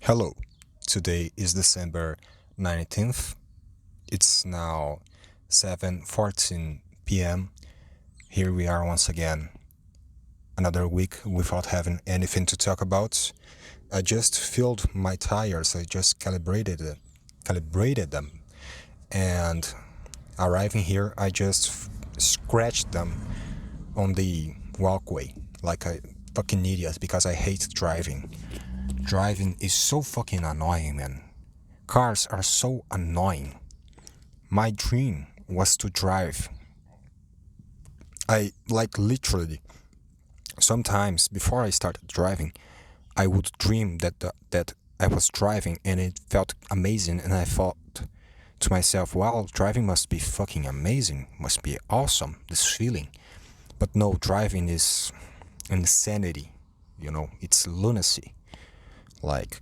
Hello, today is December 19th. It's now 7:14 p.m. Here we are once again, another week without having anything to talk about. I just filled my tires, I just calibrated them, and arriving here, I just scratched them on the walkway like a fucking idiot because I hate driving. Driving is so fucking annoying, man. Cars are so annoying. My dream was to drive. I like literally sometimes before I started driving, I would dream that I was driving and it felt amazing, and I thought to myself, wow, driving must be fucking amazing, must be awesome, this feeling. But no, driving is insanity, it's lunacy. Like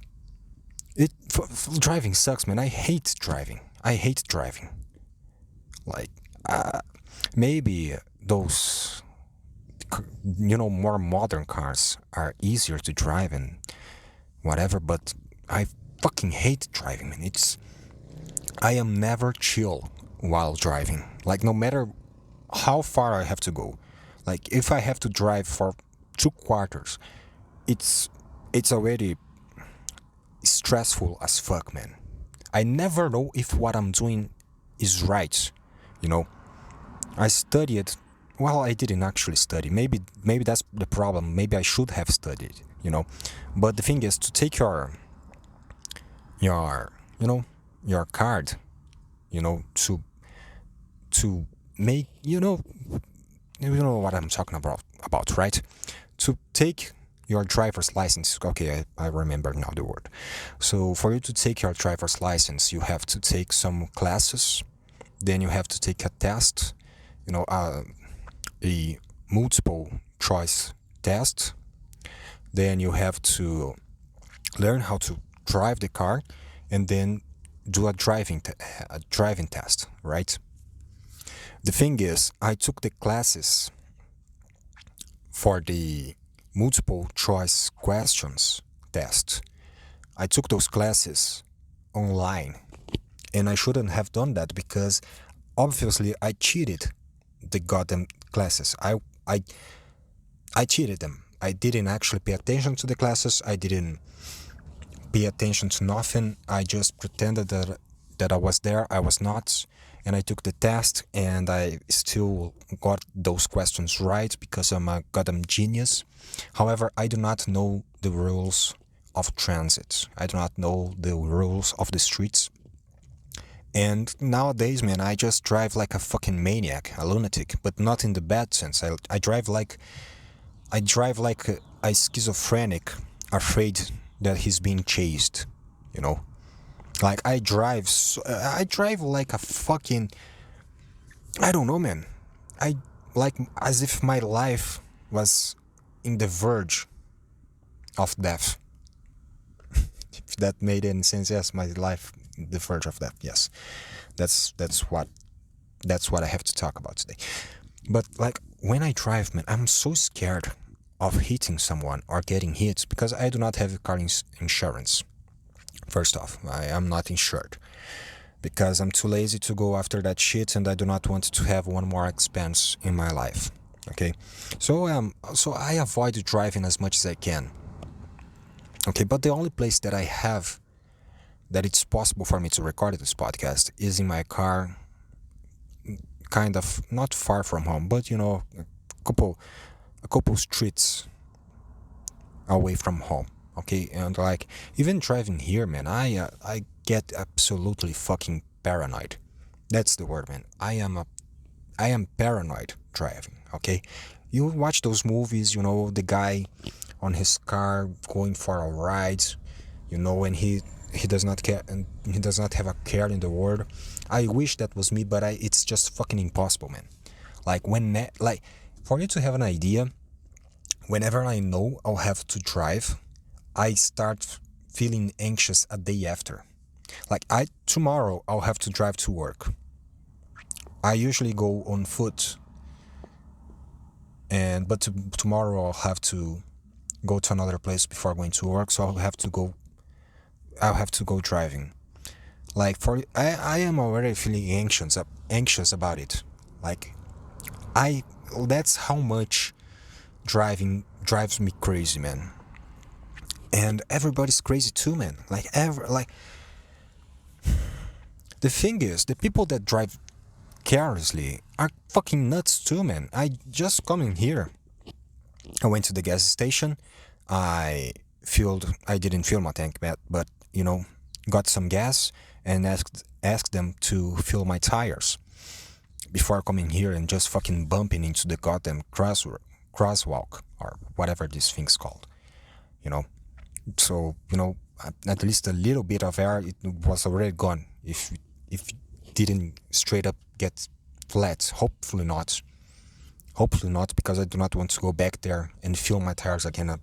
driving sucks, man. I hate driving. Like, maybe those, more modern cars are easier to drive and whatever, but I fucking hate driving, man. I am never chill while driving. Like, no matter how far I have to go. Like, if I have to drive for 2 quarters, it's already stressful as fuck, man. I never know if what I'm doing is right, you know. I studied. Well, I didn't actually study. Maybe that's the problem. Maybe I should have studied. But the thing is, to take your your card, to make what I'm talking about, right? To take your driver's license. Okay, I remember now the word. So for you to take your driver's license, you have to take some classes. Then you have to take a test, a multiple choice test. Then you have to learn how to drive the car, and then do a driving test, right? The thing is, I took the classes for the multiple choice questions test. I took those classes online, and I shouldn't have done that because obviously I cheated the goddamn classes. I cheated them. I didn't actually pay attention to the classes. I didn't pay attention to nothing. I just pretended that I was there. I was not. And I took the test, and I still got those questions right because I'm a goddamn genius. However, I do not know the rules of transit. I do not know the rules of the streets. And nowadays, man, I just drive like a fucking maniac, a lunatic, but not in the bad sense. I drive like a schizophrenic, afraid that he's being chased, you know. Like I drive like a fucking, I don't know, man. I like as if my life was in the verge of death. If that made any sense, yes, my life, the verge of death. Yes, that's what I have to talk about today. But like when I drive, man, I'm so scared of hitting someone or getting hit because I do not have car insurance. First off, I am not insured because I'm too lazy to go after that shit, and I do not want to have one more expense in my life. Okay, so I avoid driving as much as I can. Okay, but the only place that I have that it's possible for me to record this podcast is in my car, kind of not far from home, but a couple streets away from home. Okay, and like even driving here, man, I get absolutely fucking paranoid. That's the word, man. I am paranoid driving. Okay, you watch those movies, the guy on his car going for a ride, and he does not care, and he does not have a care in the world. I wish that was me, but it's just fucking impossible, man. Like for you to have an idea, whenever I know I'll have to drive, I start feeling anxious a day after. Like tomorrow I'll have to drive to work. I usually go on foot, but tomorrow I'll have to go to another place before going to work, so I'll have to go I'll have to go driving. Like I am already feeling anxious about it. Like I that's how much driving drives me crazy, man. And everybody's crazy too, man. Like the thing is, the people that drive carelessly are fucking nuts too, man. I just come in here. I went to the gas station. I didn't fill my tank, but got some gas and asked them to fill my tires before coming here and just fucking bumping into the goddamn crosswalk or whatever this thing's called, you know. So at least a little bit of air it was already gone. If it didn't straight up get flat, hopefully not, because I do not want to go back there and fill my tires again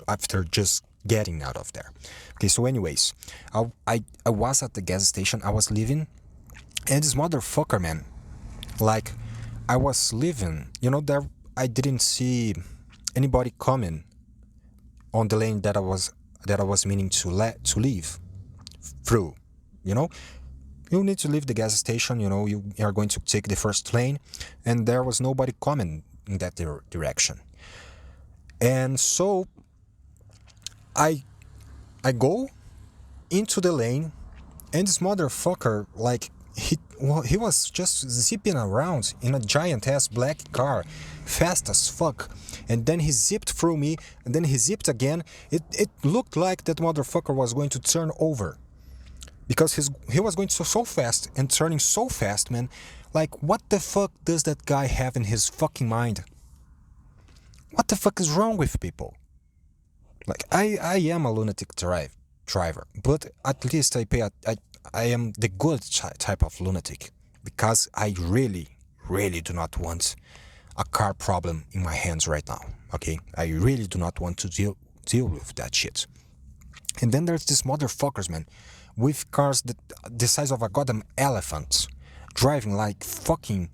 after just getting out of there. Okay, so anyways, I was at the gas station. I was leaving, and this motherfucker, man, like I was leaving, there I didn't see anybody coming on the lane that I was meaning to leave through. You need to leave the gas station. You are going to take the first lane, and there was nobody coming in that direction. And so I go into the lane, and this motherfucker, like, he was just zipping around in a giant ass black car, fast as fuck. And then he zipped through me, and then he zipped again. It looked like that motherfucker was going to turn over, because he was going so fast and turning so fast, man. Like, what the fuck does that guy have in his fucking mind? What the fuck is wrong with people? Like, I am a lunatic driver, but at least I am the good type of lunatic, because I really, really do not want a car problem in my hands right now, okay? I really do not want to deal with that shit. And then there's these motherfuckers, man, with cars the size of a goddamn elephant, driving like fucking...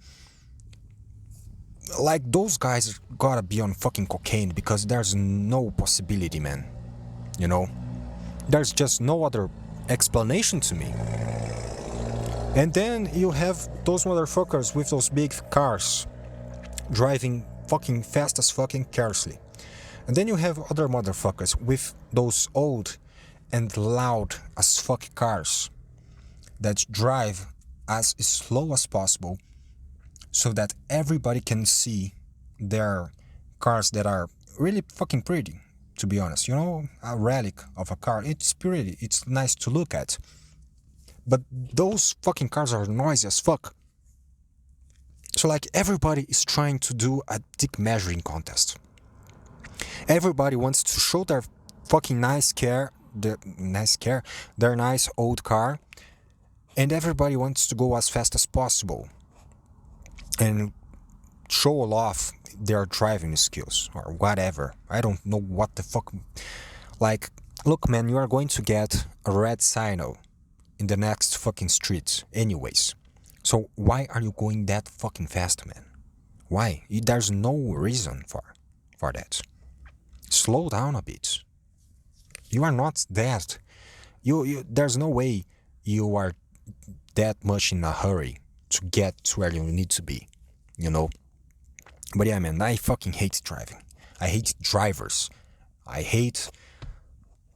Like, those guys gotta be on fucking cocaine, because there's no possibility, man. There's just no other explanation to me. And then you have those motherfuckers with those big cars driving fucking fast as fucking carelessly. And then you have other motherfuckers with those old and loud as fuck cars that drive as slow as possible, so that everybody can see their cars that are really fucking pretty, to be honest. A relic of a car. It's pretty, it's nice to look at. But those fucking cars are noisy as fuck. So, like, everybody is trying to do a dick measuring contest. Everybody wants to show their fucking their nice old car, and everybody wants to go as fast as possible and show off their driving skills or whatever. I don't know what the fuck. Like, look, man, you are going to get a red signal in the next fucking street anyways. So why are you going that fucking fast, man? Why? There's no reason for that. Slow down a bit. You are not that. There's no way you are that much in a hurry to get to where you need to be, But yeah, man, I fucking hate driving. I hate drivers. I hate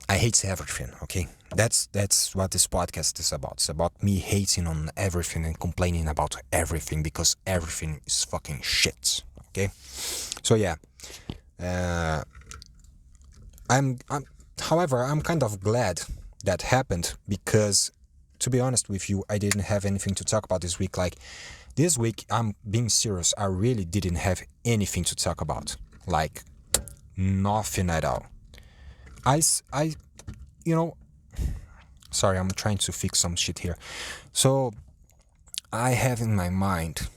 everything, okay? That's what this podcast is about. It's about me hating on everything and complaining about everything, because everything is fucking shit, okay? So yeah, however, I'm kind of glad that happened, because, to be honest with you, I didn't have anything to talk about this week. Like, this week, I'm being serious, I really didn't have anything to talk about. Like, nothing at all. Sorry, I'm trying to fix some shit here. So, I have in my mind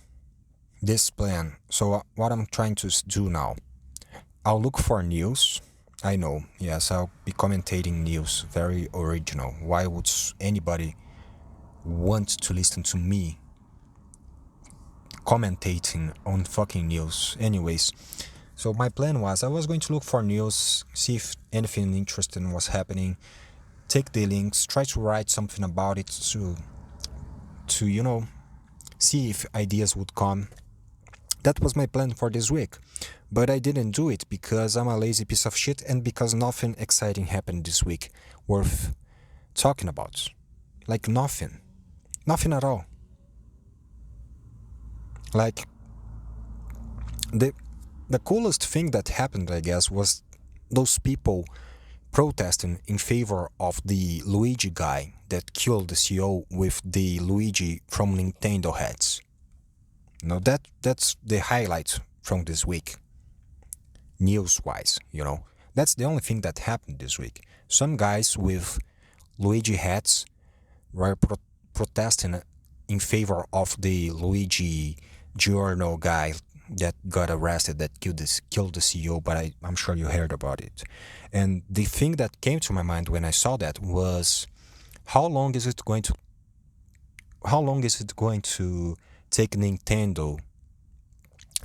this plan. So, what I'm trying to do now, I'll look for news. I know, yes, I'll be commentating news, very original. Why would anybody want to listen to me commentating on fucking news? Anyways, so my plan was, I was going to look for news, see if anything interesting was happening, take the links, try to write something about it to see if ideas would come. That was my plan for this week. But I didn't do it because I'm a lazy piece of shit and because nothing exciting happened this week worth talking about. Like nothing. Nothing at all. Like the coolest thing that happened, I guess, was those people protesting in favor of the Luigi guy that killed the CEO with the Luigi from Nintendo heads. That's the highlight from this week. News-wise, That's the only thing that happened this week. Some guys with Luigi hats were protesting in favor of the Luigi Giorno guy that got arrested, that killed the CEO, but I'm sure you heard about it. And the thing that came to my mind when I saw that was, how long is it going to take Nintendo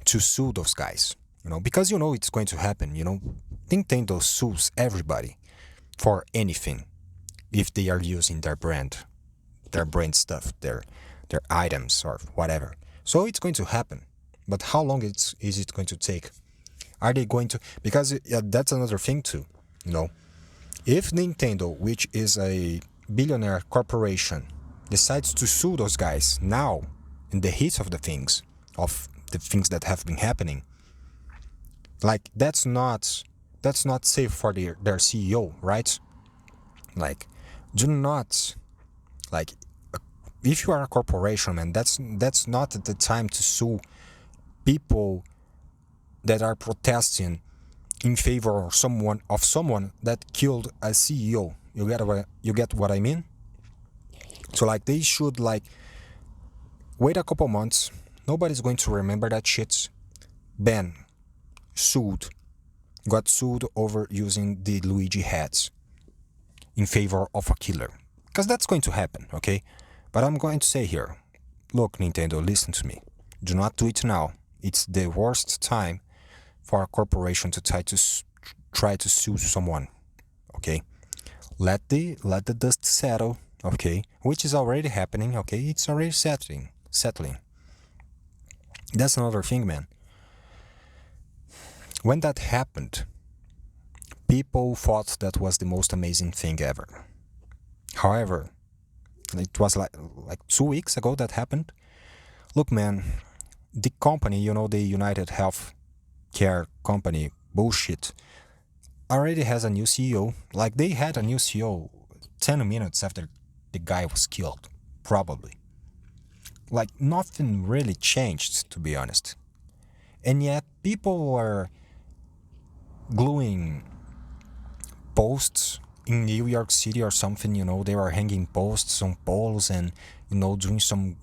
to sue those guys? Because it's going to happen. Nintendo sues everybody for anything if they are using their brand stuff, their items or whatever. So it's going to happen. But how long is it going to take? Are they going to? Because that's another thing too. If Nintendo, which is a billionaire corporation, decides to sue those guys now, in the heat of the things that have been happening, like that's not safe for their CEO, right? Like, do not, like, if you are a corporation, man, that's not the time to sue people that are protesting in favor of someone that killed a CEO. You get what I mean? So like they should wait a couple months. Nobody's going to remember that shit. Ben got sued over using the Luigi hats in favor of a killer. Because that's going to happen, okay? But I'm going to say here, look, Nintendo, listen to me. Do not do it now. It's the worst time for a corporation to try to sue someone, okay? Let the dust settle, okay? Which is already happening, okay? It's already settling. That's another thing, man. When that happened, people thought that was the most amazing thing ever. However, it was like 2 weeks ago that happened. Look, man, the company, the United Health Care company, bullshit, already has a new CEO. Like, they had a new CEO 10 minutes after the guy was killed, probably. Like, nothing really changed, to be honest. And yet, people were gluing posts in New York City or something, they were hanging posts on poles and, doing some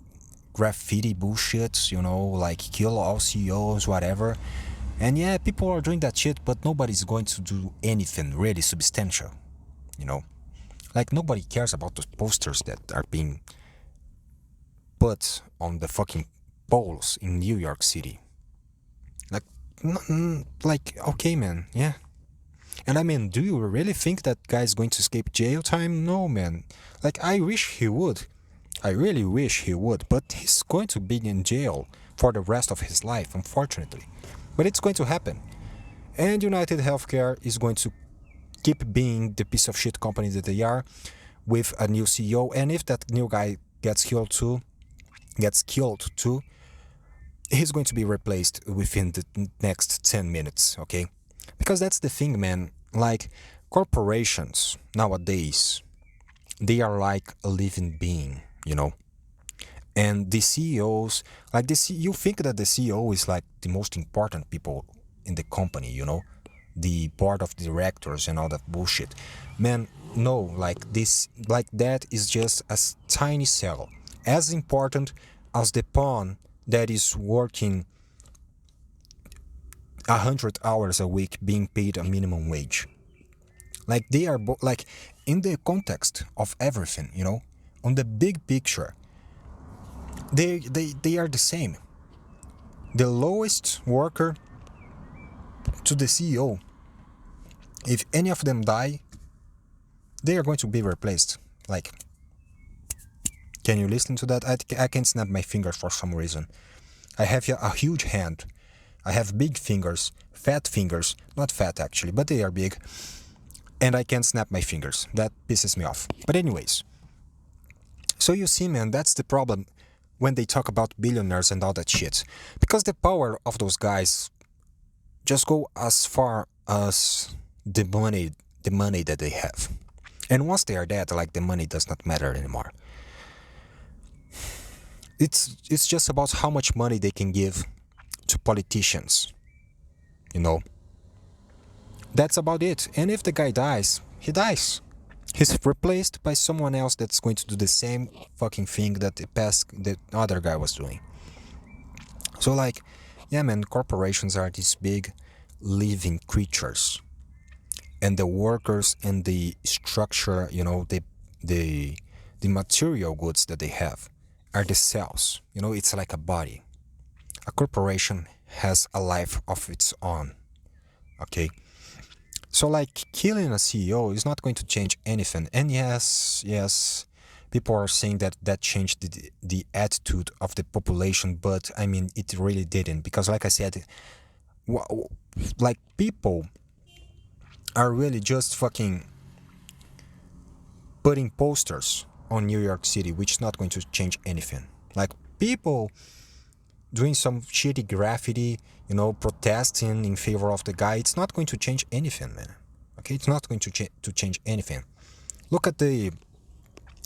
graffiti bullshit, like kill all CEOs, whatever. And yeah, people are doing that shit, but nobody's going to do anything really substantial, Like, nobody cares about those posters that are being put on the fucking poles in New York City. Like, okay, man, yeah. And I mean, do you really think that guy's going to escape jail time? No, man. Like, I wish he would. I really wish he would, but he's going to be in jail for the rest of his life, unfortunately. But it's going to happen. And United Healthcare is going to keep being the piece of shit company that they are, with a new CEO. And if that new guy gets killed too, he's going to be replaced within the next 10 minutes, okay? Because that's the thing, man. Like, corporations nowadays, they are like a living being, And the CEOs, you think that the CEO is like the most important people in the company, The board of directors and all that bullshit. Man, no, that is just a tiny cell. As important as the pawn that is working 100 hours a week being paid a minimum wage. Like, they are in the context of everything, on the big picture, they are the same. The lowest worker to the CEO, if any of them die, they are going to be replaced. Like, can you listen to that? I can't snap my fingers for some reason. I have a huge hand. I have big fingers, not fat actually, but they are big, and I can't snap my fingers. That pisses me off. But anyways, so you see, man, that's the problem when they talk about billionaires and all that shit. Because the power of those guys just go as far as the money that they have. And once they are dead, like the money does not matter anymore. It's just about how much money they can give to politicians. You know, that's about it. And if the guy dies, he dies. He's replaced by someone else that's going to do the same fucking thing that the other guy was doing. So like, yeah, man, corporations are these big living creatures, and the workers and the structure, you know, the material goods that they have are the cells. You know, it's like a body. A corporation has a life of its own. Okay. So like killing a CEO is not going to change anything. And yes, people are saying that that changed the attitude of the population, but I mean, it really didn't. Because like I said, like people are really just fucking putting posters on New York City, which is not going to change anything. Like people doing some shitty graffiti, you know, protesting in favor of the guy, it's not going to change anything, man. Okay, it's not going to change anything. Look at the,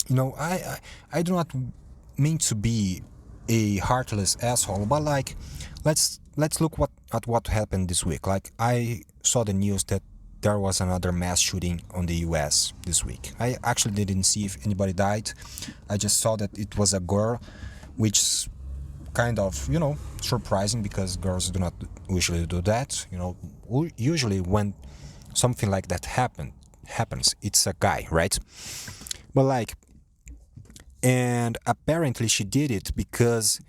you know, I do not mean to be a heartless asshole, but like, let's look at what happened this week. Like I saw the news that there was another mass shooting on the US this week. I actually didn't see if anybody died. I just saw that it was a girl, which kind of, you know, surprising because girls do not usually do that. You know, usually when something like that happens, it's a guy, right? But like, and apparently she did it because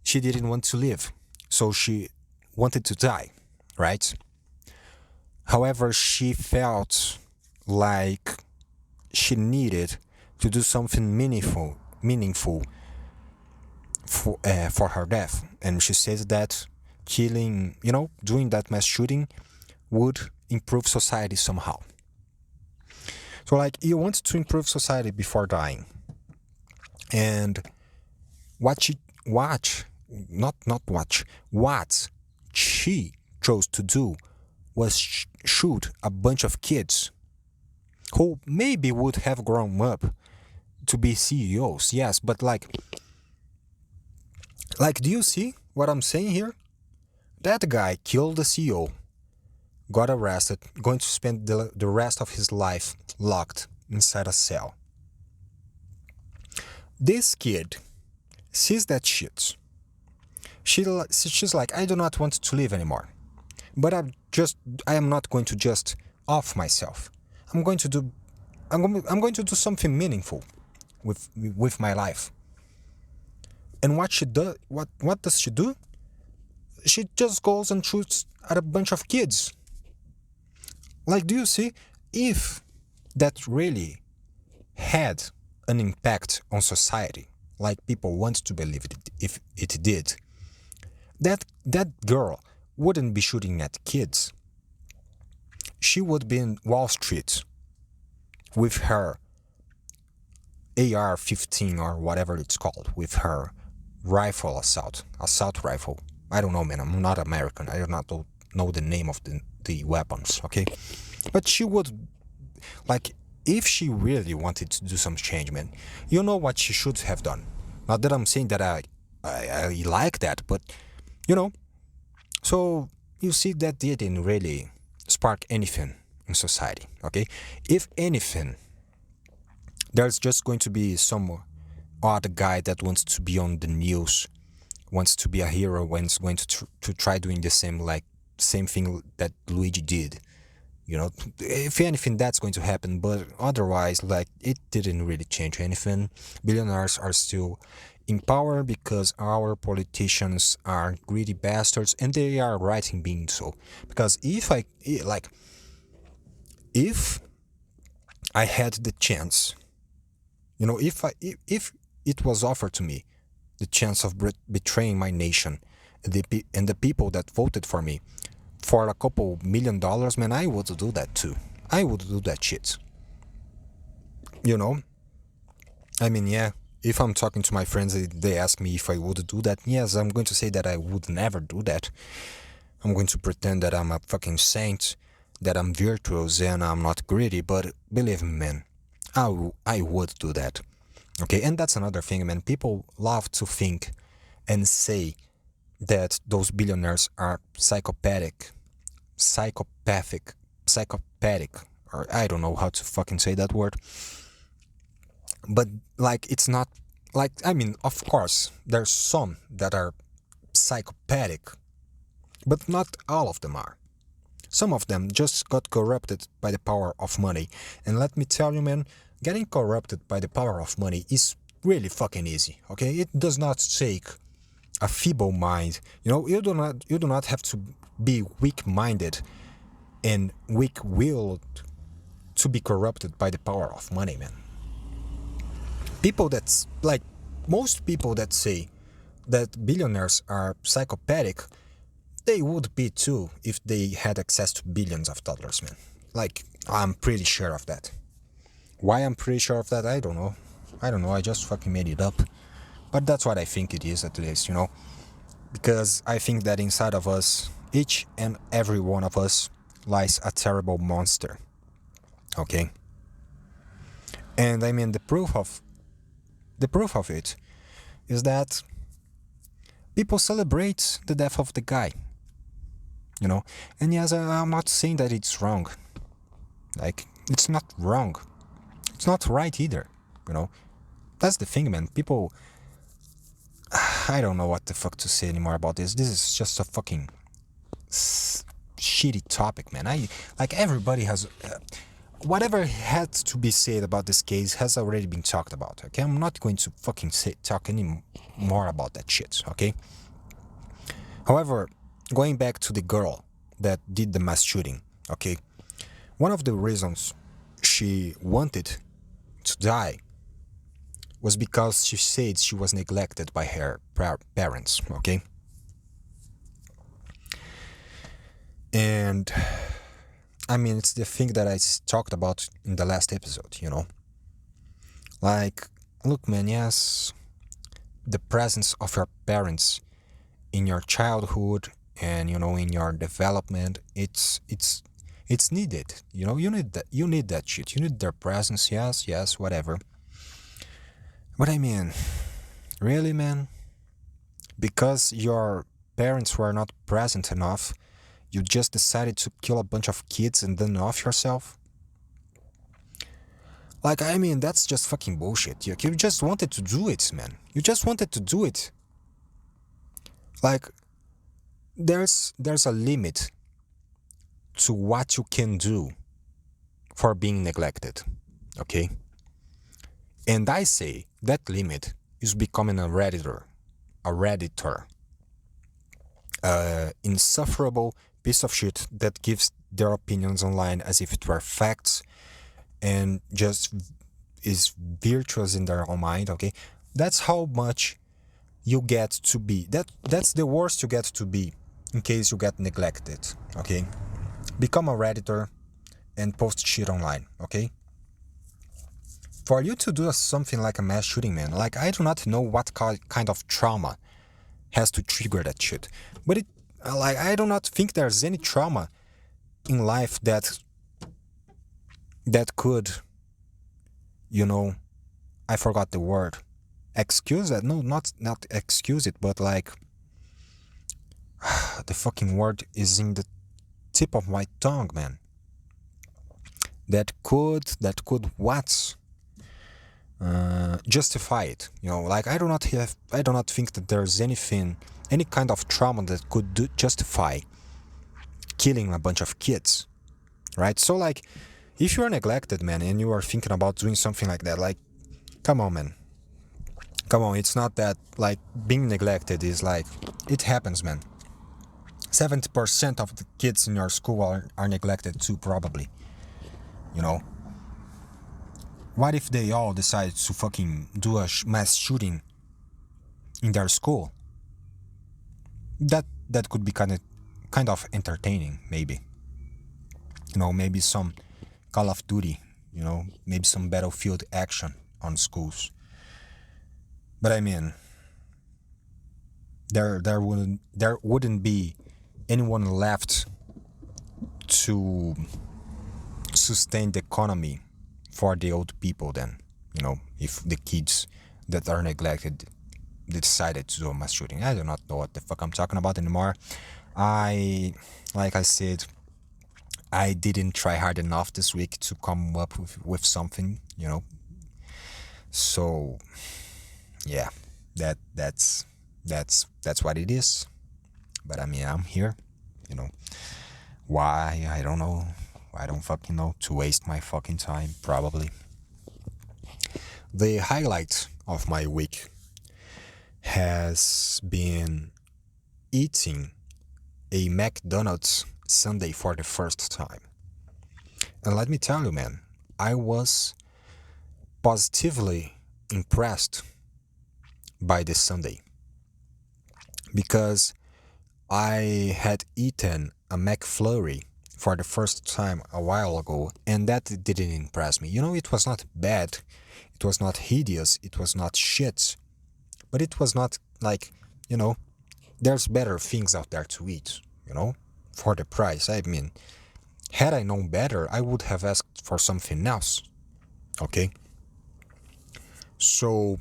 she didn't want to live, so she wanted to die, right? However, she felt like she needed to do something meaningful for her death, and she says that killing, you know, doing that mass shooting would improve society somehow. So like, you want to improve society before dying, and what she watch not watch what she chose to do was shoot a bunch of kids who maybe would have grown up to be CEOs, yes, but like, do you see what I'm saying here? That guy killed the CEO, got arrested, going to spend the rest of his life locked inside a cell. This kid sees that shit. She's like, I do not want to live anymore. But I am not going to just off myself. I'm going to do something meaningful with my life. And what does she do? She just goes and shoots at a bunch of kids. Like, do you see? If that really had an impact on society, like people want to believe it, if it did, that girl wouldn't be shooting at kids. She would be in Wall Street with her AR-15 or whatever it's called, with her assault rifle. I don't know, man. I'm not American. I do not know the name of the weapons, okay? But she would, like, if she really wanted to do some change, man, you know what she should have done. Not that I'm saying that I like that, but, you know, so you see that didn't really spark anything in society, okay? If anything, there's just going to be some odd guy that wants to be on the news, wants to be a hero, wants going to try doing the same thing that Luigi did. You know, if anything, that's going to happen, but otherwise, like, it didn't really change anything. Billionaires are still in power because our politicians are greedy bastards, and they are right in being so. Because if I had the chance, if it was offered to me, the chance of betraying my nation and the people that voted for me for a couple $1 million, man, I would do that too. I would do that shit. You know? I mean, yeah, if I'm talking to my friends, they ask me if I would do that. Yes, I'm going to say that I would never do that. I'm going to pretend that I'm a fucking saint, that I'm virtuous and I'm not greedy, but believe me, man, I would do that. Okay, and that's another thing, man. People love to think and say that those billionaires are psychopathic, or I don't know how to fucking say that word. But like, it's not like, I mean, of course, there's some that are psychopathic, but not all of them are. Some of them just got corrupted by the power of money. And let me tell you, man, getting corrupted by the power of money is really fucking easy, okay? It does not take a feeble mind. You do not have to be weak-minded and weak-willed to be corrupted by the power of money, man. People that's like, most people that say that billionaires are psychopathic, they would be too if they had access to billions of dollars, man. Like, I'm pretty sure of that. Why I'm pretty sure of that, I don't know. I just fucking made it up. But that's what I think it is, at least, Because I think that inside of us, each and every one of us, lies a terrible monster. Okay? And I mean, the proof of it is that people celebrate the death of the guy. And yes, I'm not saying that it's wrong. Like, it's not wrong. It's not right either. That's the thing, man. People, I don't know what the fuck to say anymore about this. This is just a fucking shitty topic, man. Everybody has whatever had to be said about this case has already been talked about. Okay, I'm not going to fucking talk any more about that shit. Okay. However, going back to the girl that did the mass shooting. Okay, one of the reasons she wanted to die was because she said she was neglected by her parents. Okay. And I mean, it's the thing that I talked about in the last episode, Like, look, man, yes, the presence of your parents in your childhood and, in your development, it's needed. You need that shit. You need their presence, yes, whatever. But I mean, really, man? Because your parents were not present enough, you just decided to kill a bunch of kids and then off yourself? Like, I mean, that's just fucking bullshit. You just wanted to do it, man. You just wanted to do it. Like, there's a limit to what you can do for being neglected, okay? And I say that limit is becoming a redditor, insufferable piece of shit that gives their opinions online as if it were facts and just is virtuous in their own mind, okay? That's how much you get to be. That's the worst you get to be in case you get neglected, okay? Become a redditor and post shit online, okay? For you to do something like a mass shooting, man, like, I do not know what kind of trauma has to trigger that shit. But I do not think there's any trauma in life that could, I forgot the word. Excuse that? No, not excuse it, but like, the fucking word is in the tip of my tongue, man. That could what? Justify it. Like, I do not think that there's any kind of trauma that could justify killing a bunch of kids, right? So, like, if you are neglected, man, and you are thinking about doing something like that, like, come on, man. Come on, it's not that, like, being neglected is like, it happens, man. 70% of the kids in your school are neglected too, probably. What if they all decide to fucking do a mass shooting in their school? That could be kind of entertaining, maybe. Maybe some Call of Duty, maybe some Battlefield action on schools. But I mean, there wouldn't be anyone left to sustain the economy for the old people then, if the kids that are neglected decided to do a mass shooting. I do not know what the fuck I'm talking about anymore. Like I said, I didn't try hard enough this week to come up with something, So yeah, that's what it is. But I mean, I'm here, you know. Why? I don't know. I don't fucking know. To waste my fucking time, probably. The highlight of my week has been eating a McDonald's sundae for the first time. And let me tell you, man, I was positively impressed by this sundae because I had eaten a McFlurry for the first time a while ago, and that didn't impress me. It was not bad, it was not hideous, it was not shit, but it was not like, there's better things out there to eat, for the price. I mean, had I known better, I would have asked for something else, okay? So,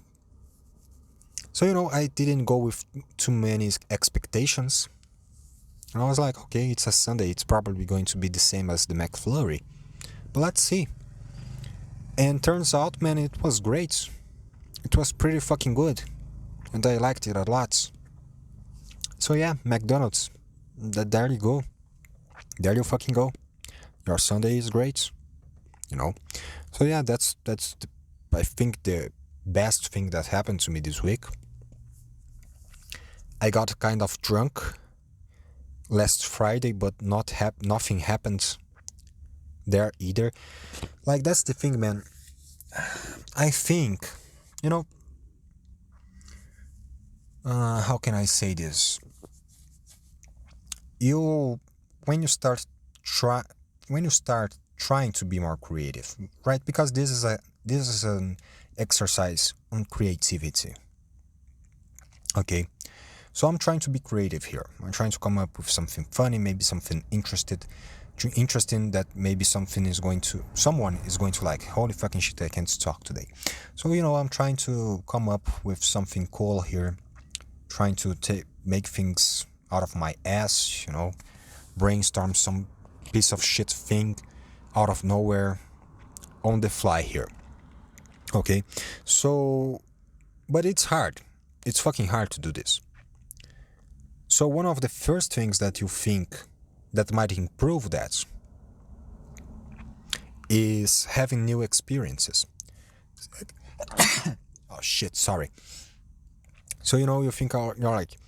I didn't go with too many expectations. And I was like, okay, it's a Sunday, it's probably going to be the same as the McFlurry. But let's see. And turns out, man, it was great. It was pretty fucking good. And I liked it a lot. So yeah, McDonald's. There you go. There you fucking go. Your Sunday is great. So yeah, that's I think the best thing that happened to me this week. I got kind of drunk last Friday, but nothing happened there either. Like, that's the thing, man. I think, how can I say this? When you start trying to be more creative, right? Because this is an exercise on creativity. Okay. So I'm trying to be creative here. I'm trying to come up with something funny, maybe something interesting that maybe someone is going to like. Holy fucking shit, I can't talk today. So, I'm trying to come up with something cool here. Trying to make things out of my ass, brainstorm some piece of shit thing out of nowhere on the fly here. Okay? So, but it's hard. It's fucking hard to do this. So one of the first things that you think that might improve that is having new experiences. Oh shit, sorry. So you think you're like,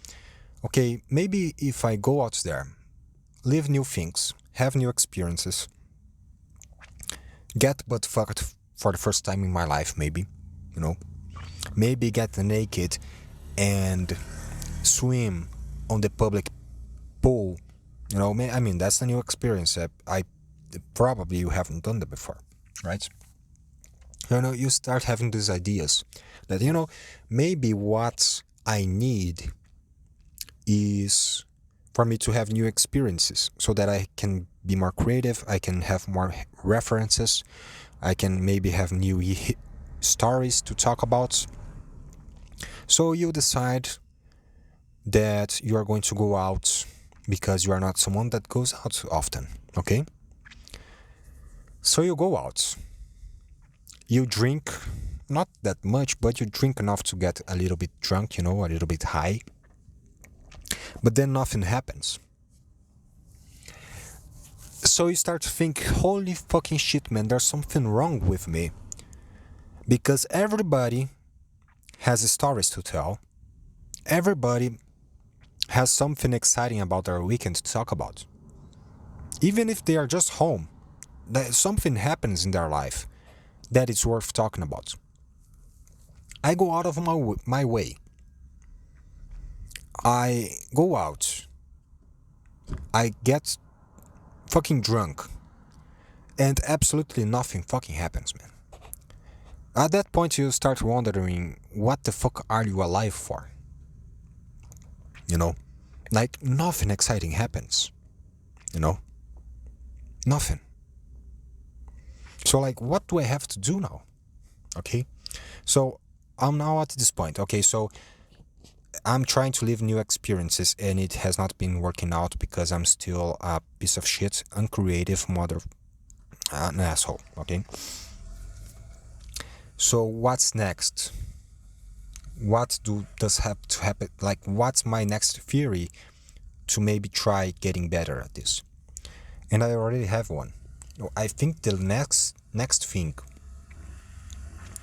okay, maybe if I go out there, live new things, have new experiences, get butt fucked for the first time in my life, maybe, maybe get naked and swim on the public pool, I mean, that's a new experience. I probably you haven't done that before, right? You start having these ideas that, maybe what I need is for me to have new experiences so that I can be more creative, I can have more references, I can maybe have new stories to talk about. So you decide that you are going to go out because you are not someone that goes out often, okay? So you go out. You drink, not that much, but you drink enough to get a little bit drunk, a little bit high. But then nothing happens. So you start to think, holy fucking shit, man, there's something wrong with me. Because everybody has stories to tell. Everybody has something exciting about their weekend to talk about. Even if they are just home, something happens in their life that it's worth talking about. I go out of my way. I go out. I get fucking drunk. And absolutely nothing fucking happens, man. At that point, you start wondering, what the fuck are you alive for? You know? Like, nothing exciting happens. You know? Nothing. So, like, what do I have to do now? Okay? So, I'm now at this point. Okay, so I'm trying to live new experiences, and it has not been working out because I'm still a piece of shit, uncreative mother, an asshole. Okay. So what's next? What does have to happen? Like, what's my next theory to maybe try getting better at this? And I already have one. I think the next thing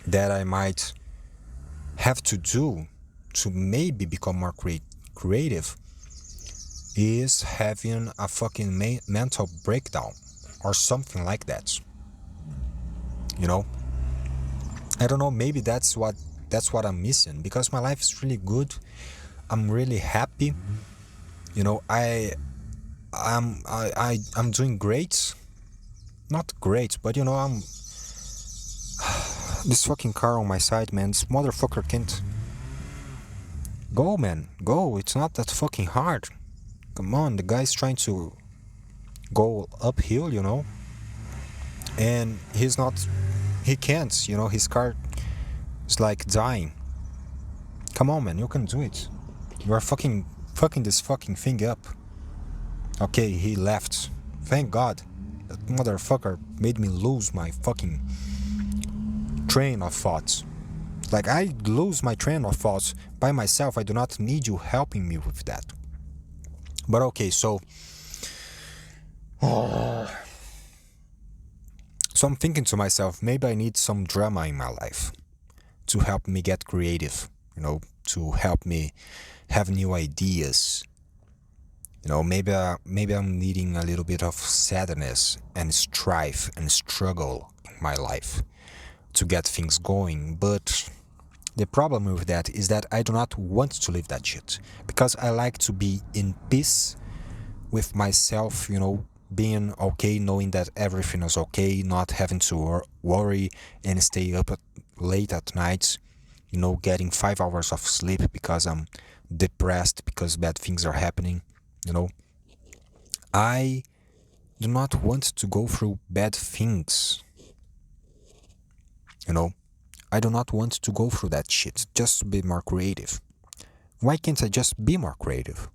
that I might have to do to maybe become more creative is having a fucking mental breakdown or something like that. You know, I don't know. Maybe that's what I'm missing, because my life is really good. I'm really happy. You know, I'm doing great. Not great, but you know, I'm this fucking car on my side, man. This motherfucker can't go, man. Go. It's not that fucking hard. Come on, the guy's trying to go uphill, you know, and he can't, you know, his car is like dying. Come on, man, you can do it. You are fucking this fucking thing up. Okay, he left. Thank God. That motherfucker made me lose my fucking train of thoughts. Like, I lose my train of thoughts by myself. I do not need you helping me with that. But okay, so so I'm thinking to myself, maybe I need some drama in my life to help me get creative, you know, to help me have new ideas. You know, maybe I'm needing a little bit of sadness and strife and struggle in my life to get things going. But the problem with that is that I do not want to live that shit, because I like to be in peace with myself, you know, being okay, knowing that everything is okay, not having to worry and stay up late at night, you know, getting 5 hours of sleep because I'm depressed because bad things are happening, you know. I do not want to go through bad things, you know. I do not want to go through that shit just to be more creative. Why can't I just be more creative,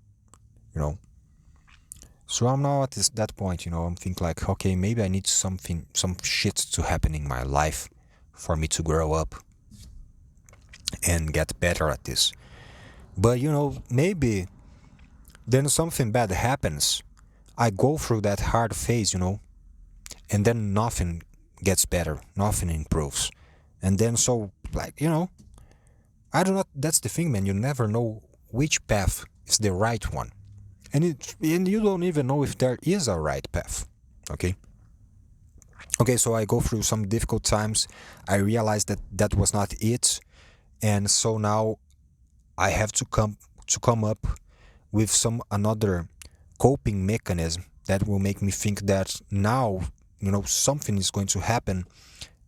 you know? So I'm now at that point, you know, I'm thinking like, okay, maybe I need some shit to happen in my life for me to grow up and get better at this. But, you know, maybe then something bad happens. I go through that hard phase, you know, and then nothing gets better, nothing improves. And then so, like, you know, I do not, that's the thing, man, you never know which path is the right one. And you don't even know if there is a right path. Okay. Okay, so I go through some difficult times. I realize that was not it, and so now I have to come up with some another coping mechanism that will make me think that now, you know, something is going to happen,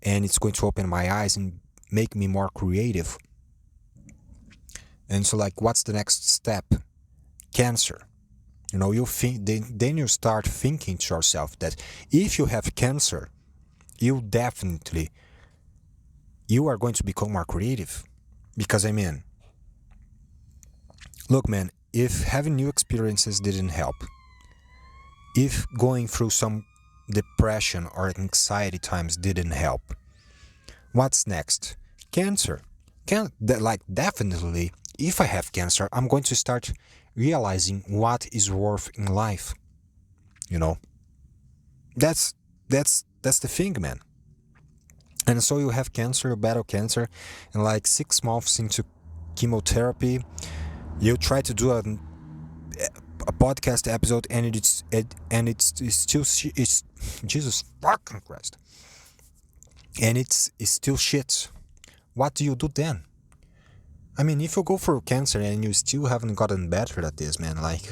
and it's going to open my eyes and make me more creative. And so, like, what's the next step? Cancer. You know, you think, then you start thinking to yourself that if you have cancer, you are going to become more creative. Because, I mean, look, man, if having new experiences didn't help, if going through some depression or anxiety times didn't help, what's next? Cancer. Definitely, if I have cancer, I'm going to start realizing what is worth in life. You know, that's the thing, man. And so you have cancer, you battle cancer, and like 6 months into chemotherapy, you try to do a podcast episode, and it's still, it's Jesus fucking Christ. and it's still shit, what do you do then? I mean, if you go through cancer and you still haven't gotten better at this, man, like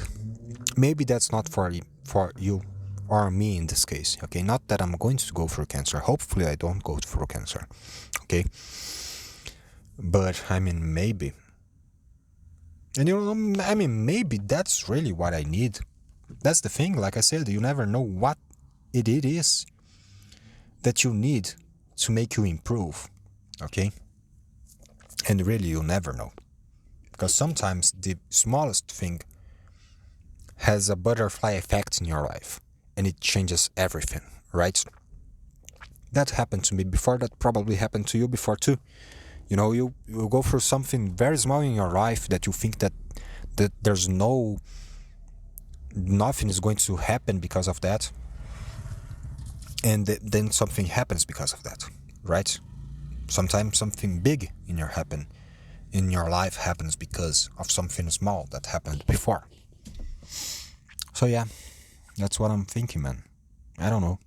maybe that's not for you or me in this case. Okay, not that I'm going to go through cancer. Hopefully, I don't go through cancer. Okay, but I mean, maybe, and I mean, maybe that's really what I need. That's the thing. Like I said, you never know what it is that you need to make you improve. Okay, and really, you never know, because sometimes the smallest thing has a butterfly effect in your life and it changes everything, right? That happened to me before, that probably happened to you before too. You know, you go through something very small in your life that you think that there's nothing is going to happen because of that, and then something happens because of that, right? Sometimes something big in your life happens because of something small that happened before. So yeah, that's what I'm thinking, man. I don't know.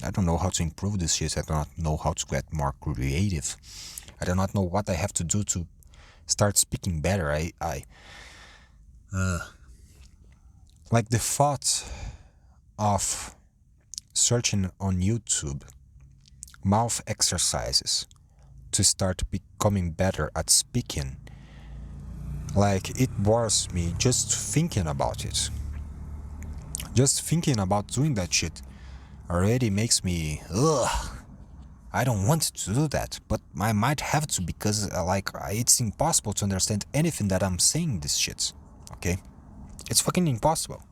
I don't know how to improve this shit. I do not know how to get more creative. I do not know what I have to do to start speaking better. Like the thought of searching on YouTube mouth exercises to start becoming better at speaking. Like it bores me just thinking about it. Just thinking about doing that shit already makes me ugh. I don't want to do that, but I might have to because it's impossible to understand anything that I'm saying this shit. Okay? It's fucking impossible.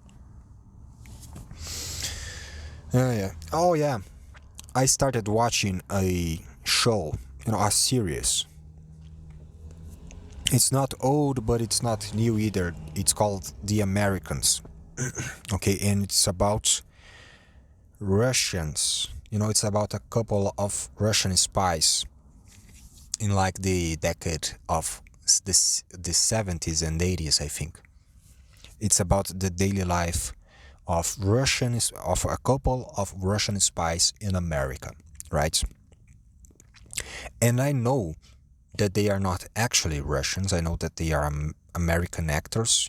Yeah. Oh yeah. I started watching a show, a series. It's not old, but it's not new either. It's called The Americans. Okay, and it's about Russians. It's about a couple of Russian spies in like the decade of the 70s and 80s, I think. It's about the daily life of of a couple of Russian spies in America, right? And I know that they are not actually Russians. I know that they are American actors,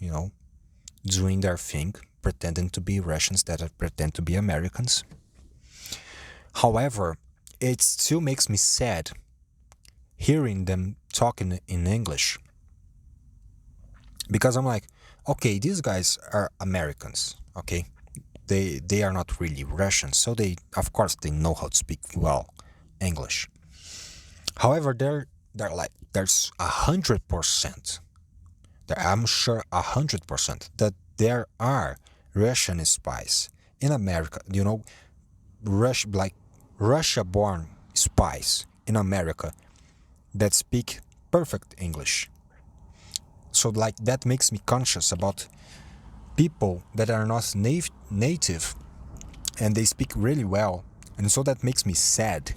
doing their thing, pretending to be Russians that pretend to be Americans. However, it still makes me sad hearing them talking in English, because I'm like, okay, these guys are Americans, okay? They are not really Russians, so they of course they know how to speak well English. However, there's 100%. I'm sure 100% that there are Russian spies in America. Russia-born spies in America that speak perfect English. So like that makes me conscious about people that are not native and they speak really well, and so that makes me sad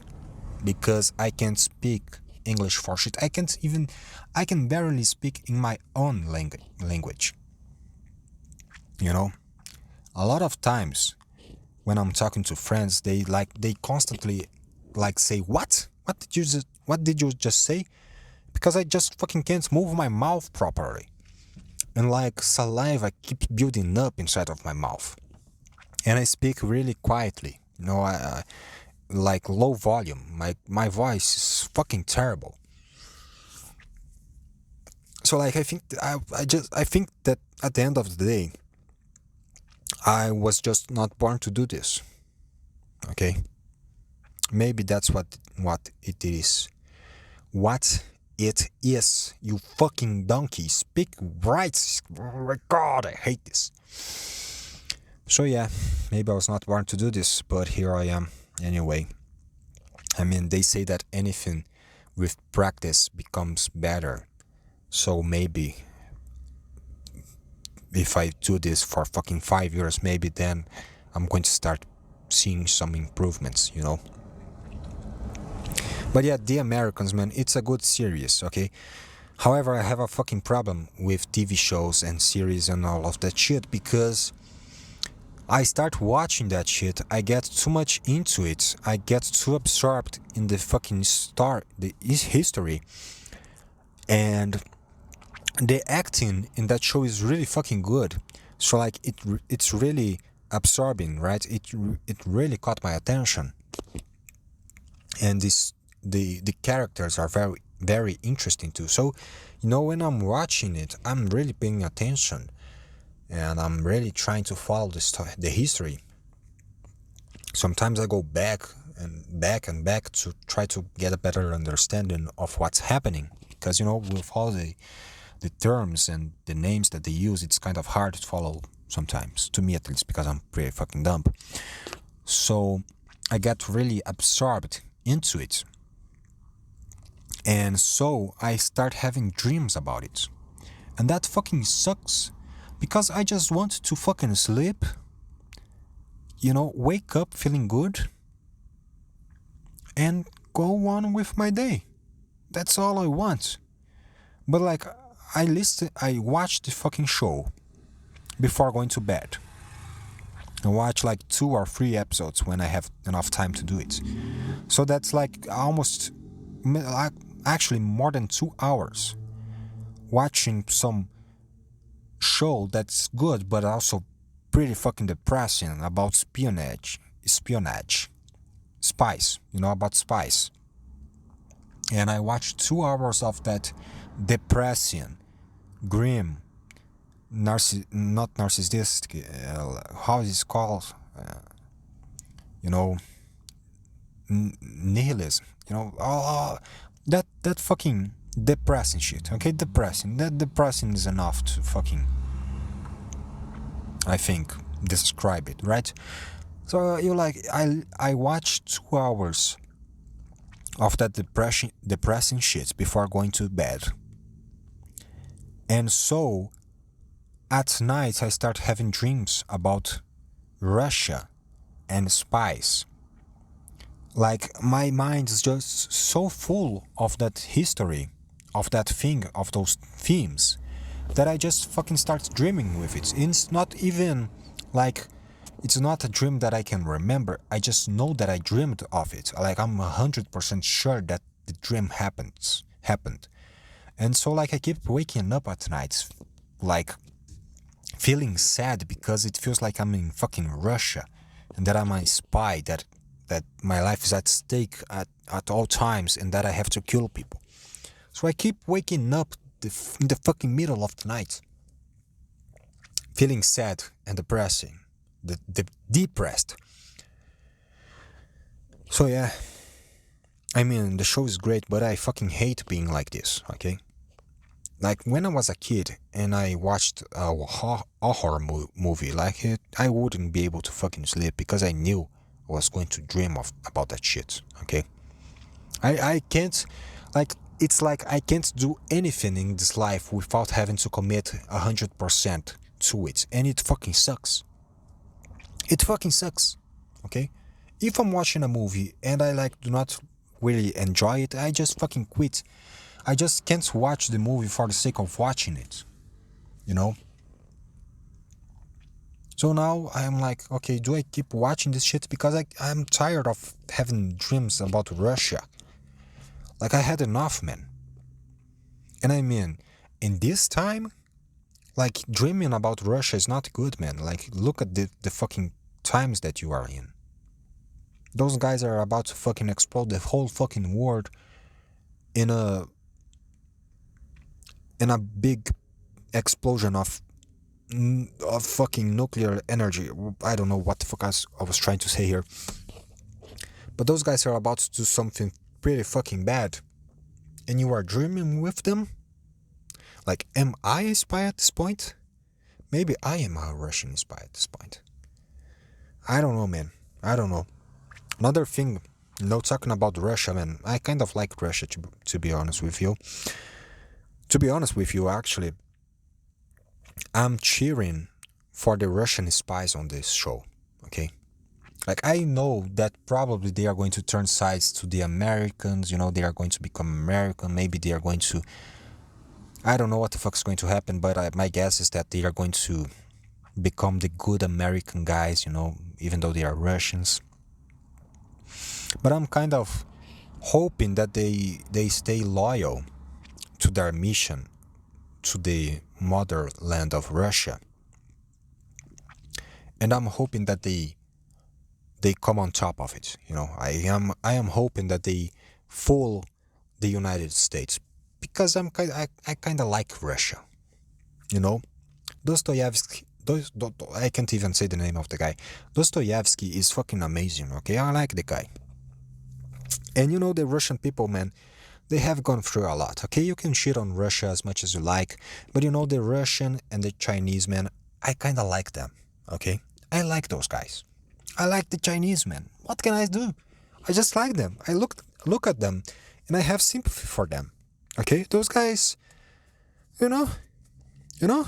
because I can't speak English for shit. I can barely speak in my own language. A lot of times when I'm talking to friends, they constantly say, what did you just say? Because I just fucking can't move my mouth properly. And like saliva keeps building up inside of my mouth. And I speak really quietly. Like low volume. My voice is fucking terrible. So like I think that at the end of the day, I was just not born to do this. Okay? Maybe that's what it is. What it is, you fucking donkey. Speak right. Oh my god, I hate this. So yeah, maybe I was not born to do this, but here I am anyway. I mean, they say that anything with practice becomes better. So maybe if I do this for fucking 5 years, maybe then I'm going to start seeing some improvements. But yeah, The Americans, man, it's a good series, okay? However, I have a fucking problem with TV shows and series and all of that shit because I start watching that shit, I get too much into it, I get too absorbed in the fucking the history, and the acting in that show is really fucking good. So like it's really absorbing, right? It really caught my attention, and the characters are very interesting too. So, when I'm watching it, I'm really paying attention, and I'm really trying to follow the history. Sometimes I go back and back and back to try to get a better understanding of what's happening, because with all the terms and the names that they use, it's kind of hard to follow sometimes, to me at least, because I'm pretty fucking dumb. So I get really absorbed into it, and so I start having dreams about it, and that fucking sucks, because I just want to fucking sleep, wake up feeling good, and go on with my day. That's all I want. But like, I watch the fucking show before going to bed. I watch like 2 or 3 episodes when I have enough time to do it. So that's like actually more than 2 hours watching some show that's good but also pretty fucking depressing about espionage, spies, about spies. And I watched 2 hours of that depressing, grim, not narcissistic, how is it called? You know, nihilism. That fucking depressing shit. Okay, depressing. That depressing is enough to fucking, I think, describe it, right? So I watched 2 hours of that depressing shit before going to bed. And so at night I start having dreams about Russia and spies. Like, my mind is just so full of that history, of that thing, of those themes, that I just fucking start dreaming with it. It's not even like, it's not a dream that I can remember. I just know that I dreamed of it. Like, I'm 100% sure that the dream happened. And so like I keep waking up at night, like feeling sad because it feels like I'm in fucking Russia, and that I'm a spy, that my life is at stake at all times, and that I have to kill people. So I keep waking up in the fucking middle of the night, feeling sad and depressing, depressed. So yeah, I mean, the show is great, but I fucking hate being like this, okay? Like, when I was a kid and I watched a horror movie like it, I wouldn't be able to fucking sleep because I knew I was going to dream about that shit, okay? I can't, like, it's like I can't do anything in this life without having to commit 100% to it, and it fucking sucks. It fucking sucks, okay? If I'm watching a movie and I do not really enjoy it, I just fucking quit. I just can't watch the movie for the sake of watching it, you know? So now I'm like, okay, do I keep watching this shit? Because I'm tired of having dreams about Russia. Like, I had enough, man. And I mean, in this time, like, dreaming about Russia is not good, man. Like, look at the fucking times that you are in. Those guys are about to fucking explode the whole fucking world in a big explosion of fucking nuclear energy. I don't know what the fuck I was trying to say here. But those guys are about to do something pretty fucking bad, and you are dreaming with them? Like, am I a spy at this point? Maybe I am a Russian spy at this point. I don't know, man. I don't know. Another thing, talking about Russia, man, I kind of like Russia, to be honest with you. To be honest with you, actually, I'm cheering for the Russian spies on this show, okay? Like, I know that probably they are going to turn sides to the Americans, they are going to become American, maybe they are going to, I don't know what the fuck's going to happen, but my guess is that they are going to become the good American guys, even though they are Russians. But I'm kind of hoping that they stay loyal to their mission, to the motherland of Russia. And I'm hoping that they come on top of it. I am hoping that they fool the United States, because I kind of like Russia. You know, Dostoevsky. I can't even say the name of the guy. Dostoevsky is fucking amazing. Okay, I like the guy. And the Russian people, man, they have gone through a lot. Okay, you can shit on Russia as much as you like, but the Russian and the Chinese, man, I kind of like them. Okay, I like those guys. I like the Chinese, man. What can I do? I just like them. I look at them, and I have sympathy for them. Okay, those guys, you know, you know.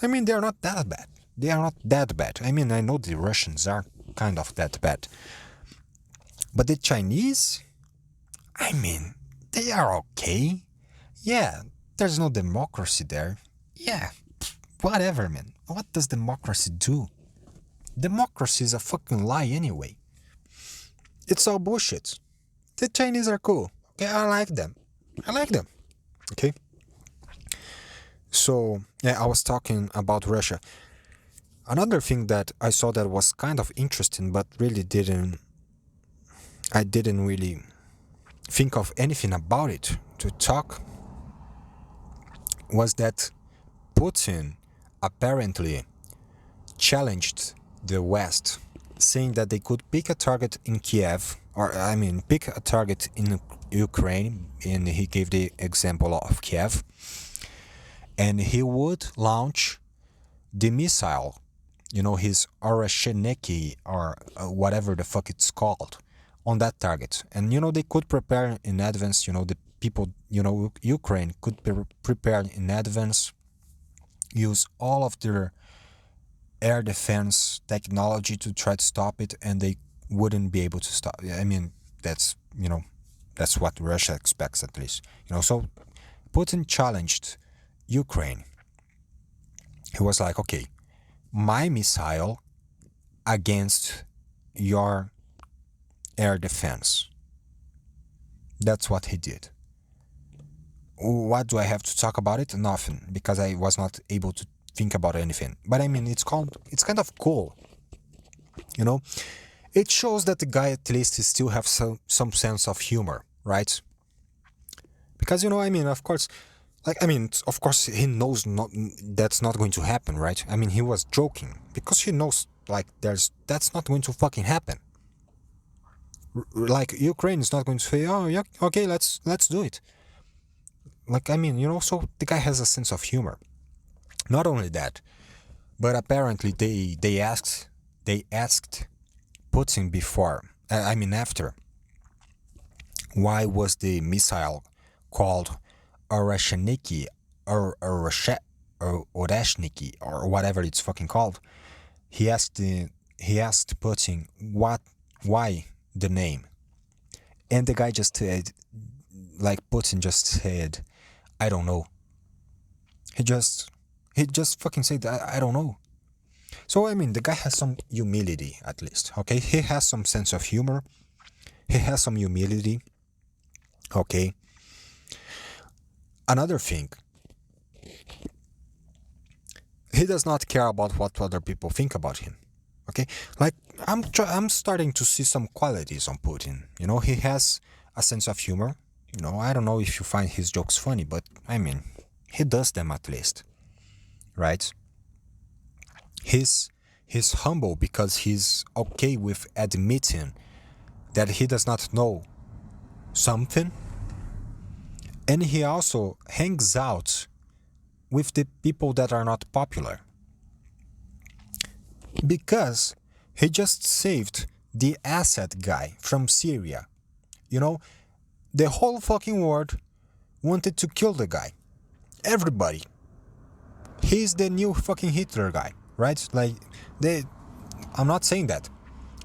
I mean, they are not that bad. They are not that bad. I mean, I know the Russians are kind of that bad, but the Chinese, I mean, they are okay. Yeah, there's no democracy there. Yeah, whatever, man. What does democracy do? Democracy is a fucking lie anyway. It's all bullshit. The Chinese are cool. Okay, I like them. I like them. Okay. So, yeah, I was talking about Russia. Another thing that I saw that was kind of interesting, but I didn't really think of anything about it to talk, was that Putin apparently challenged the West, saying that they could pick a target in Kiev, pick a target in Ukraine, and he gave the example of Kiev, and he would launch the missile, his Orosheniki, or whatever the fuck it's called, on that target. And they could prepare in advance. The people, Ukraine could prepare in advance, use all of their air defense technology to try to stop it, and they wouldn't be able to stop. I mean, that's what Russia expects, at least. So Putin challenged Ukraine. He was like, okay, my missile against your air defense. That's what he did. What do I have to talk about it? Nothing, because I was not able to think about anything. But I mean, it's kind of cool. It shows that the guy at least still have some sense of humor, right? Because of course, of course he knows that's not going to happen, right? I mean, he was joking because he knows that's not going to fucking happen. Like, Ukraine is not going to say, oh yeah, okay, let's do it. So the guy has a sense of humor. Not only that, but apparently they asked Putin before, after, why was the missile called Orosheniki or Oroshniki or whatever it's fucking called. He asked Putin why the name, and the guy just said, Putin just said, I don't know. He just fucking said, I don't know. So the guy has some humility, at least. Okay, he has some sense of humor. He has some humility. Okay. Another thing, he does not care about what other people think about him. Okay, I'm starting to see some qualities on Putin. He has a sense of humor. I don't know if you find his jokes funny, but he does them, at least, right? He's humble because he's okay with admitting that he does not know something, and he also hangs out with the people that are not popular, because he just saved the Assad guy from Syria. The whole fucking world wanted to kill the guy. Everybody. He's the new fucking Hitler guy, right? I'm not saying that.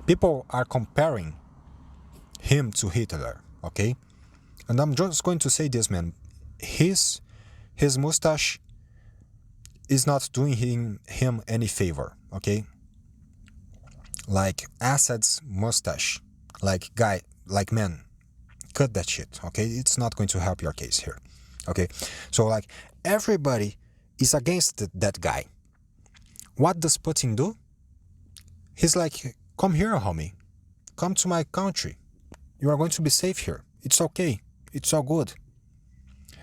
People are comparing him to Hitler, okay? And I'm just going to say this, man. His mustache is not doing him any favor, okay? Like Assad's mustache, like guy, like man, cut that shit, okay? It's not going to help your case here, okay? So like everybody is against that guy. What does Putin do? He's like, come here, homie. Come to my country. You are going to be safe here. It's okay. It's all good.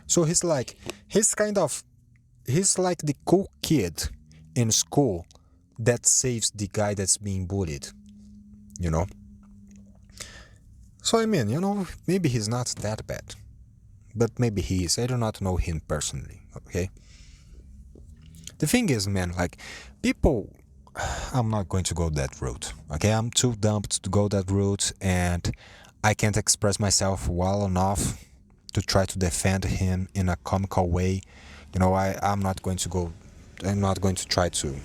So he's like the cool kid in school that saves the guy that's being bullied, you know? So I mean, maybe he's not that bad. But maybe he is. I do not know him personally, okay? The thing is, man, like, people... I'm not going to go that route, okay? I'm too dumb to go that route, and I can't express myself well enough to try to defend him in a comical way. I'm not going to try to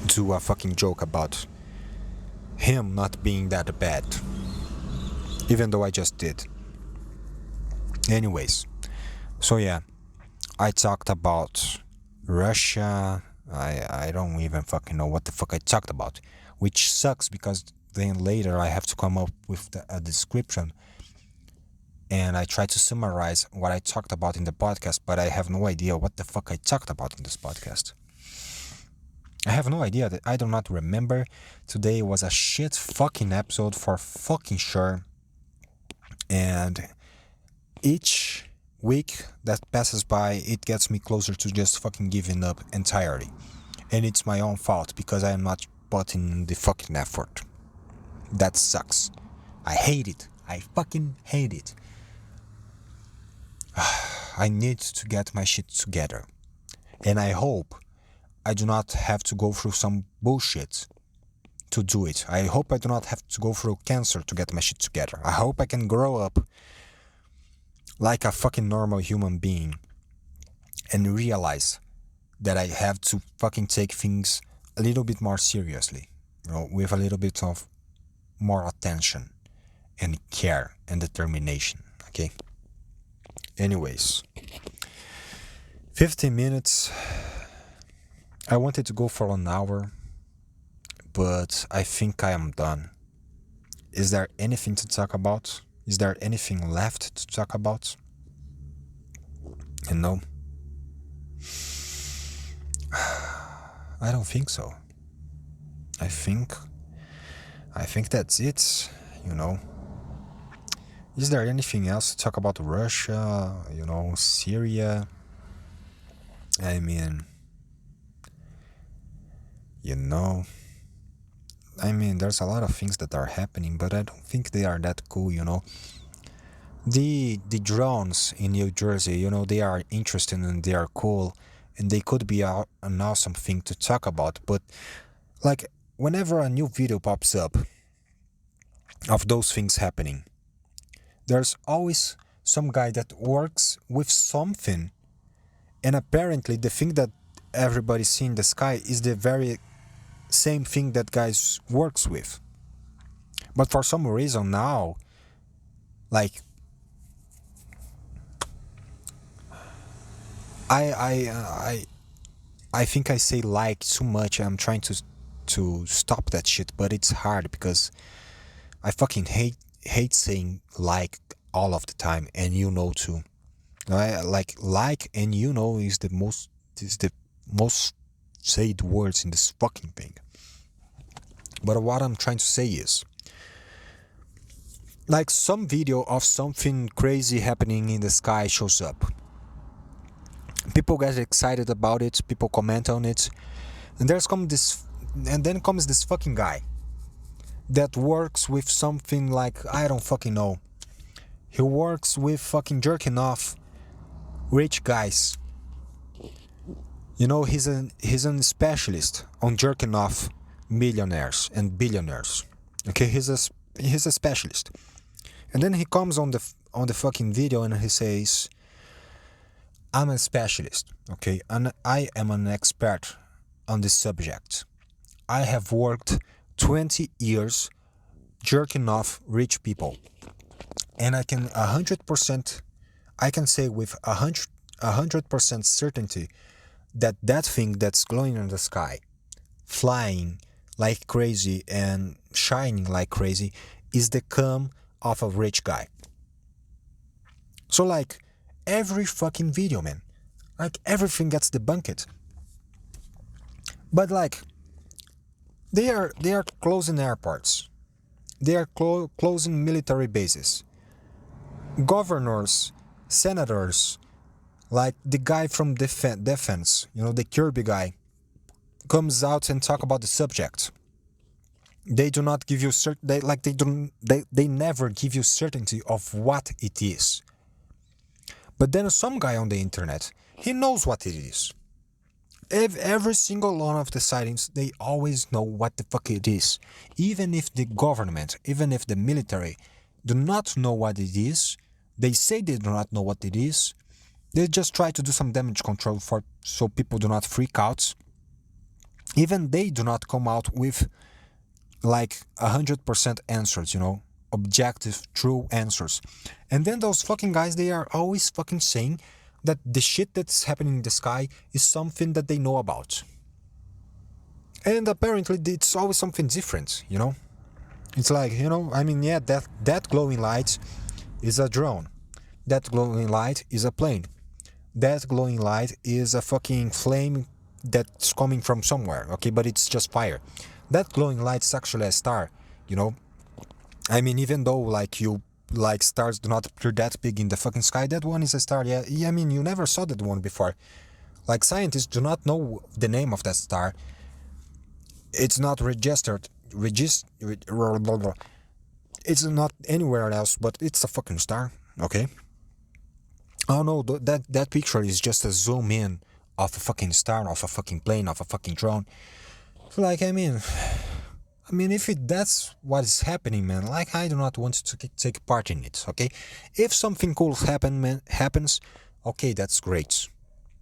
do a fucking joke about him not being that bad, even though I just did. Anyways, so yeah, I talked about Russia. I don't even fucking know what the fuck I talked about, which sucks because then later I have to come up with a description and I try to summarize what I talked about in the podcast, but I have no idea what the fuck I talked about in this podcast. I have no idea. I do not remember. Today was a shit fucking episode for fucking sure, and each week that passes by, it gets me closer to just fucking giving up entirely. And it's my own fault because I am not putting the fucking effort. That sucks. I hate it. I fucking hate it. I need to get my shit together. And I hope I do not have to go through some bullshit to do it. I hope I do not have to go through cancer to get my shit together. I hope I can grow up like a fucking normal human being and realize that I have to fucking take things a little bit more seriously, with a little bit of more attention and care and determination, okay? Anyways, 15 minutes. I wanted to go for an hour, but I think I am done. Is there anything to talk about? Is there anything left to talk about? No. I don't think so. I think that's it, Is there anything else to talk about Russia, Syria? I mean, there's a lot of things that are happening, but I don't think they are that cool, The drones in New Jersey, they are interesting and they are cool, and they could be an awesome thing to talk about, but like whenever a new video pops up of those things happening, there's always some guy that works with something, and apparently the thing that everybody see in the sky is the very same thing that guys works with. But for some reason now, like I think I say like too much. I'm trying to stop that shit, but it's hard because I fucking hate saying like all of the time, and too. Like and is the most said words in this fucking thing. But what I'm trying to say is, like, some video of something crazy happening in the sky shows up. People get excited about it, people comment on it, and then comes this fucking guy that works with something like, I don't fucking know. He works with fucking jerking off rich guys. He's a specialist on jerking off millionaires and billionaires. Okay, he's a specialist. And then he comes on the fucking video and he says, I'm a specialist, okay, and I am an expert on this subject. I have worked 20 years jerking off rich people, and I can 100%, I can say with 100% certainty that thing that's glowing in the sky, flying like crazy and shining like crazy, is the cum of a rich guy. So like every fucking video, man, like everything gets debunked. But like they are closing airports, they are closing military bases, governors, senators, like the guy from defense, the Kirby guy, comes out and talk about the subject. They do not give you they never give you certainty of what it is. But then some guy on the internet, he knows what it is. Every single one of the sightings, they always know what the fuck it is. Even if the government, even if the military do not know what it is, they say they do not know what it is. They just try to do some damage control so people do not freak out. Even they do not come out with like 100% answers, objective, true answers. And then those fucking guys, they are always fucking saying that the shit that's happening in the sky is something that they know about. And apparently it's always something different, It's like, yeah, that glowing light is a drone. That glowing light is a plane. That glowing light is a fucking flame that's coming from somewhere, okay, but it's just fire. That glowing light is actually a star, even though stars do not appear that big in the fucking sky, that one is a star. Yeah, you never saw that one before. Like, scientists do not know the name of that star. It's not registered. It's not anywhere else, but it's a fucking star, okay? Oh no, that picture is just a zoom in of a fucking star, of a fucking plane, of a fucking drone. Like, if that's what is happening, man, like, I do not want to take part in it, okay? If something cool happens, okay, that's great.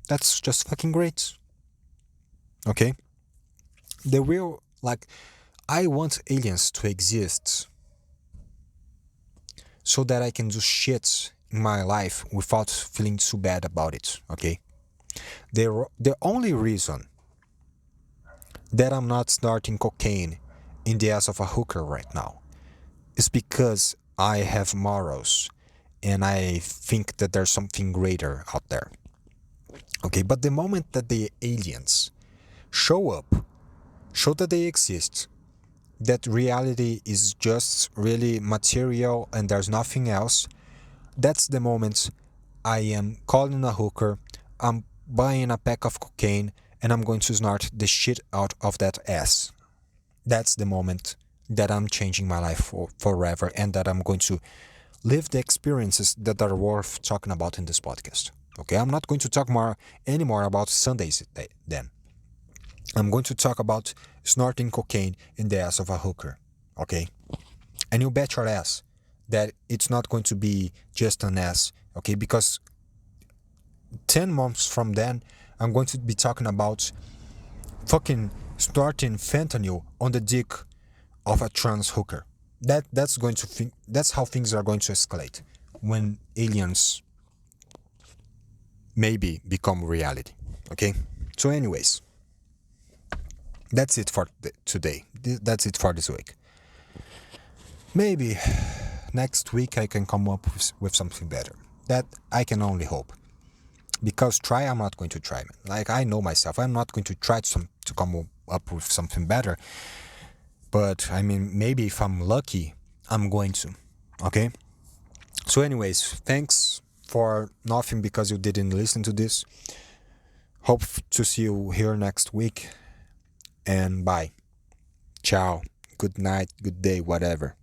That's just fucking great. Okay? I want aliens to exist so that I can do shit in my life without feeling too bad about it, okay? The only reason that I'm not snorting cocaine in the ass of a hooker right now is because I have morals and I think that there's something greater out there. Okay, but the moment that the aliens show up, show that they exist, that reality is just really material and there's nothing else, that's the moment I am calling a hooker, I'm buying a pack of cocaine, and I'm going to snort the shit out of that ass. That's the moment that I'm changing my life forever, and that I'm going to live the experiences that are worth talking about in this podcast. Okay, I'm not going to talk anymore about Sundays then. I'm going to talk about snorting cocaine in the ass of a hooker. Okay? And you bet your ass that it's not going to be just an ass. Okay? Because 10 months from then, I'm going to be talking about fucking snorting fentanyl on the dick of a trans hooker. That's how things are going to escalate when aliens maybe become reality. Okay? So anyways, that's it for today. That's it for this week. Maybe next week I can come up with something better. That I can only hope. Because I'm not going to try, man. Like, I know myself. I'm not going to try to come up with something better. But, maybe if I'm lucky, I'm going to. Okay? So anyways, thanks for nothing because you didn't listen to this. Hope to see you here next week. And bye. Ciao. Good night, good day, whatever.